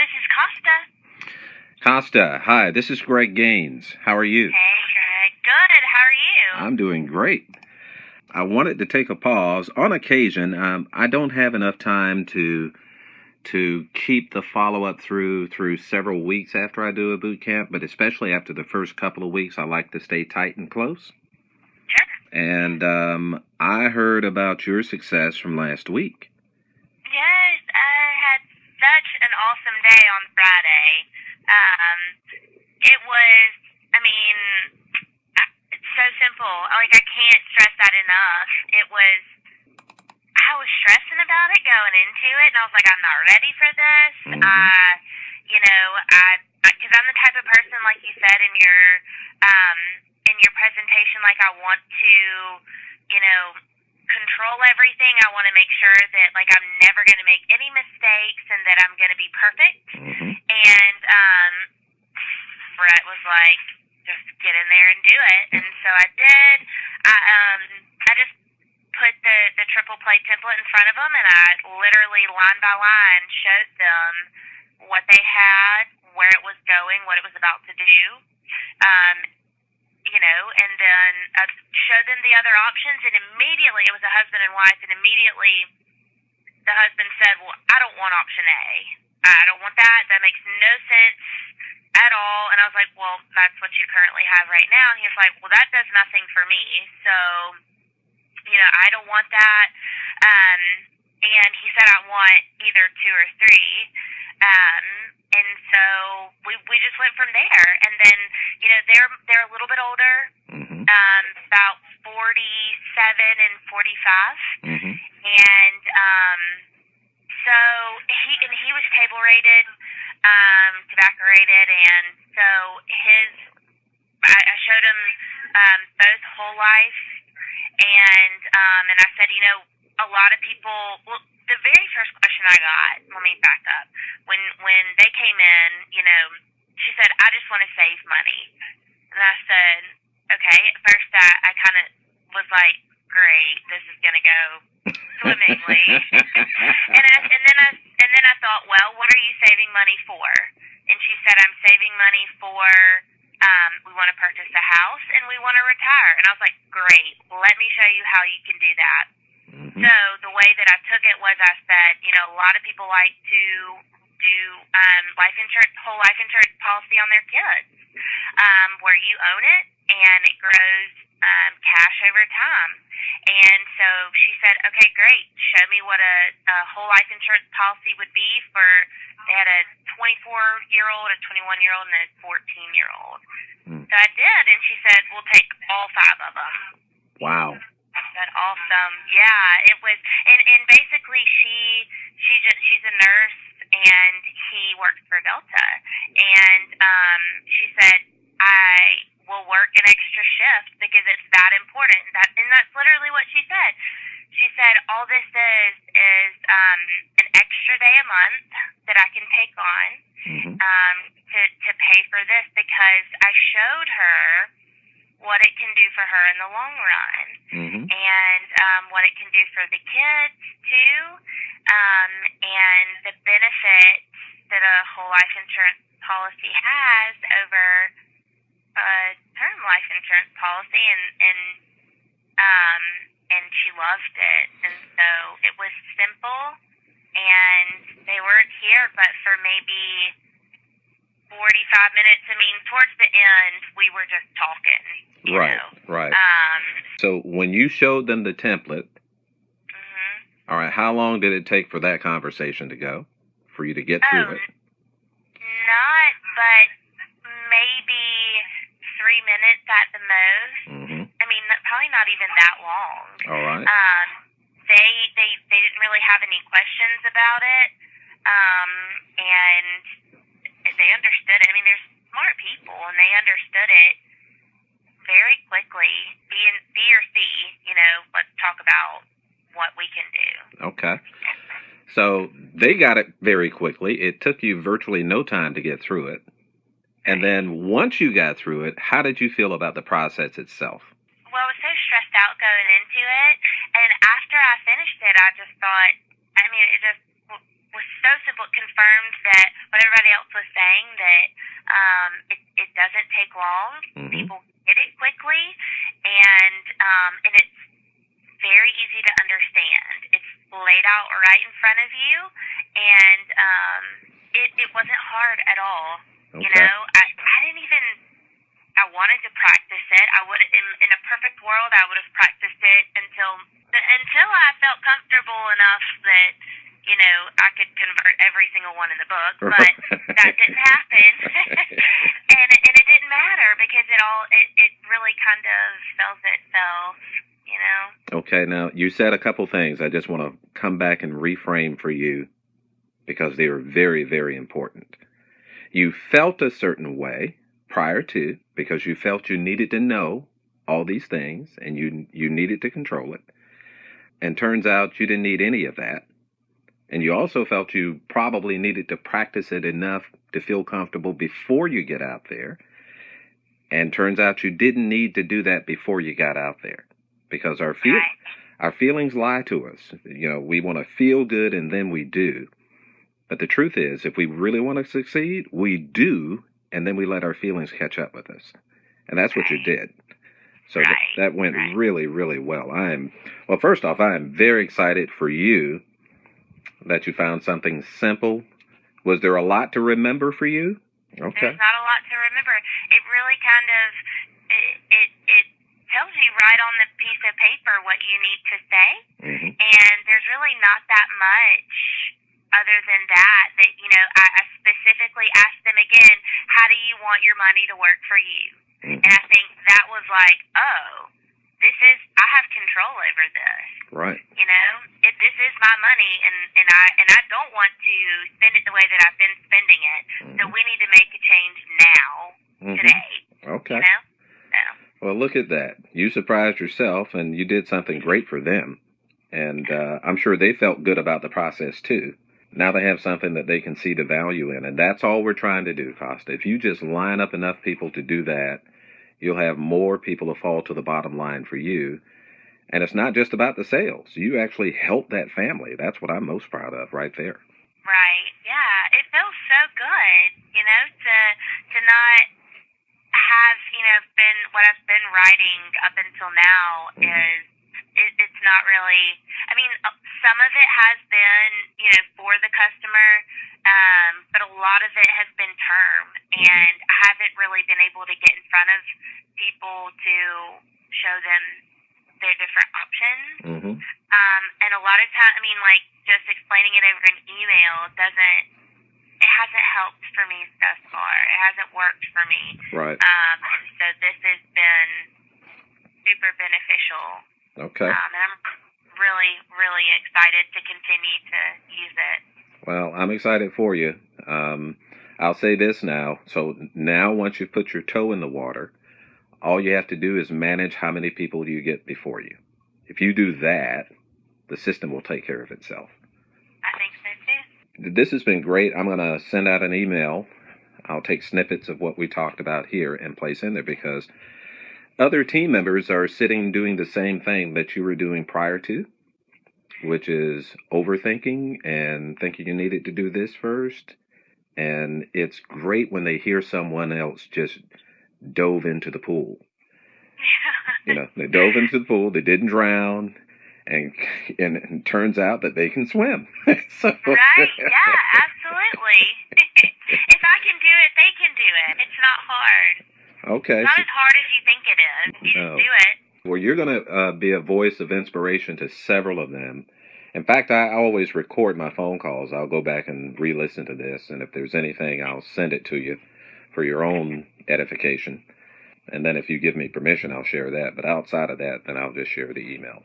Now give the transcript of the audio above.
this is Costa. Costa, hi, this is Greg Gaines. How are you? Hey, Greg. Good. How are you? I'm doing great. I wanted to take a pause. On occasion, I don't have enough time to keep the follow-up through several weeks after I do a boot camp, but especially after the first couple of weeks, I like to stay tight and close. Sure. And I heard about your success from last week. Yes, I had such an awesome day on Friday. It was, it's so simple. Like, I can't stress that enough. I was stressing about it going into it, and I was like, I'm not ready for this. Because I'm the type of person, like you said in your presentation, like I want to, control everything. I want to make sure that, like, I'm never going to make any mistakes and that I'm going to be perfect. And Brett was like, just get in there and do it. And so I did. I just put the triple play template in front of them, and I literally line by line showed them what they had, where it was going, what it was about to do. And then I showed them the other options, and immediately, it was a husband and wife, and immediately the husband said, well, I don't want option A. I don't want that. That makes no sense at all. And I was like, well, that's what you currently have right now. And he was like, well, that does nothing for me. So, I don't want that. And he said, I want either 2 or 3. And so we just went from there. And then, they're a little bit older, about 47 and 45. And so he was table rated, tobacco rated, and so I showed him both whole life, and I said, a lot of people. Well, the very first question I got, let me back up. When they came in, she said, I just want to save money. And I said, okay. At first, I kind of was like, great, this is going to go swimmingly. and then I thought, well, what are you saving money for? And she said, I'm saving money for, we want to purchase a house and we want to retire. And I was like, great, let me show you how you can do that. So the way that I took it was I said, a lot of people like to do whole life insurance policy on their kids, where you own it and it grows cash over time. And so she said, okay, great. Show me what a whole life insurance policy would be for, they had a 24-year-old, a 21-year-old, and a 14-year-old. So I did, and she said, we'll take all 5 of them. Wow. I said, awesome. Yeah, it was, and basically she's a nurse, and he works for Delta. And she said, I will work an extra shift because it's that important. And that's literally what she said. She said, all this is an extra day a month that I can take on to pay for this, because I showed her what it can do for her in the long run, and what it can do for the kids too, and the benefits that a whole life insurance policy has over a term life insurance policy, and she loved it. And so it was simple, and they weren't here but for maybe 45 minutes. I mean, towards the end, we were just talking. Right. So when you showed them the template, all right, how long did it take for that conversation to go, for you to get through it? Not but maybe 3 minutes at the most. I mean, probably not even that long. All right. They didn't really have any questions about it, and they understood it. I mean, they're smart people, and they understood it very quickly. B or C, let's talk about what we can do. Okay. So they got it very quickly. It took you virtually no time to get through it. And then once you got through it, how did you feel about the process itself? Well, I was so stressed out going into it, and after I finished it, I just thought, it just was was so simple. It confirmed that what everybody else was saying, that it doesn't take long. People get it quickly, and it's very easy to understand. It's laid out right in front of you, and it wasn't hard at all. Okay. You know, I didn't even. I wanted to practice it. I would, in a perfect world, I would have practiced it until I felt comfortable enough that, you know, I could convert every single one in the book. But that didn't happen, and it didn't matter because it really kind of sells itself. You know. Okay, now you said a couple things. I just want to come back and reframe for you because they are very, very important. You felt a certain way prior to, because you felt you needed to know all these things and you needed to control it. And turns out you didn't need any of that. And you also felt you probably needed to practice it enough to feel comfortable before you get out there. And turns out you didn't need to do that before you got out there, because our feelings lie to us. You know, we want to feel good and then we do. But the truth is, if we really want to succeed, we do, and then we let our feelings catch up with us. And that's what you did. So that went really, really well. Well, first off, I am very excited for you that you found something simple. Was there a lot to remember for you? Okay. There's not a lot to remember. It really kind of, it tells you right on the piece of paper what you need to say. And there's really not that much other than that, you know, I specifically asked them again, how do you want your money to work for you? And I think that was like, oh, I have control over this. Right. You know, this is my money, and I don't want to spend it the way that I've been spending it. So we need to make a change now, today. Okay. You know? So. Well, look at that. You surprised yourself, and you did something great for them. And I'm sure they felt good about the process, too. Now they have something that they can see the value in, and that's all we're trying to do, Costa. If you just line up enough people to do that, you'll have more people to fall to the bottom line for you. And it's not just about the sales. You actually help that family. That's what I'm most proud of right there. Right. Yeah. It feels so good, you know, to not have, you know, what I've been writing up until now is it's not really, I mean, some of it has been, you know, for the customer, but a lot of it has been term, and I haven't really been able to get in front of people to show them their different options. And a lot of times, I mean, like, just explaining it over an email it hasn't helped for me thus far. It hasn't worked for me. Right. And so this has been super beneficial. Okay. And I'm really, really excited to continue to use it. Well, I'm excited for you. I'll say this now. So now once you've put your toe in the water, all you have to do is manage how many people you get before you. If you do that, the system will take care of itself. I think so too. This has been great. I'm going to send out an email. I'll take snippets of what we talked about here and place in there, because other team members are sitting doing the same thing that you were doing prior to, which is overthinking and thinking you needed to do this first. And it's great when they hear someone else just dove into the pool. You know, they dove into the pool, they didn't drown, and it turns out that they can swim. Right, yeah, absolutely. If I can do it, they can do it. It's not hard. Okay. It's not as hard as you think it is. You just do it. Well, you're going to be a voice of inspiration to several of them. In fact, I always record my phone calls. I'll go back and re-listen to this, and if there's anything, I'll send it to you for your own edification. And then if you give me permission, I'll share that. But outside of that, then I'll just share the email.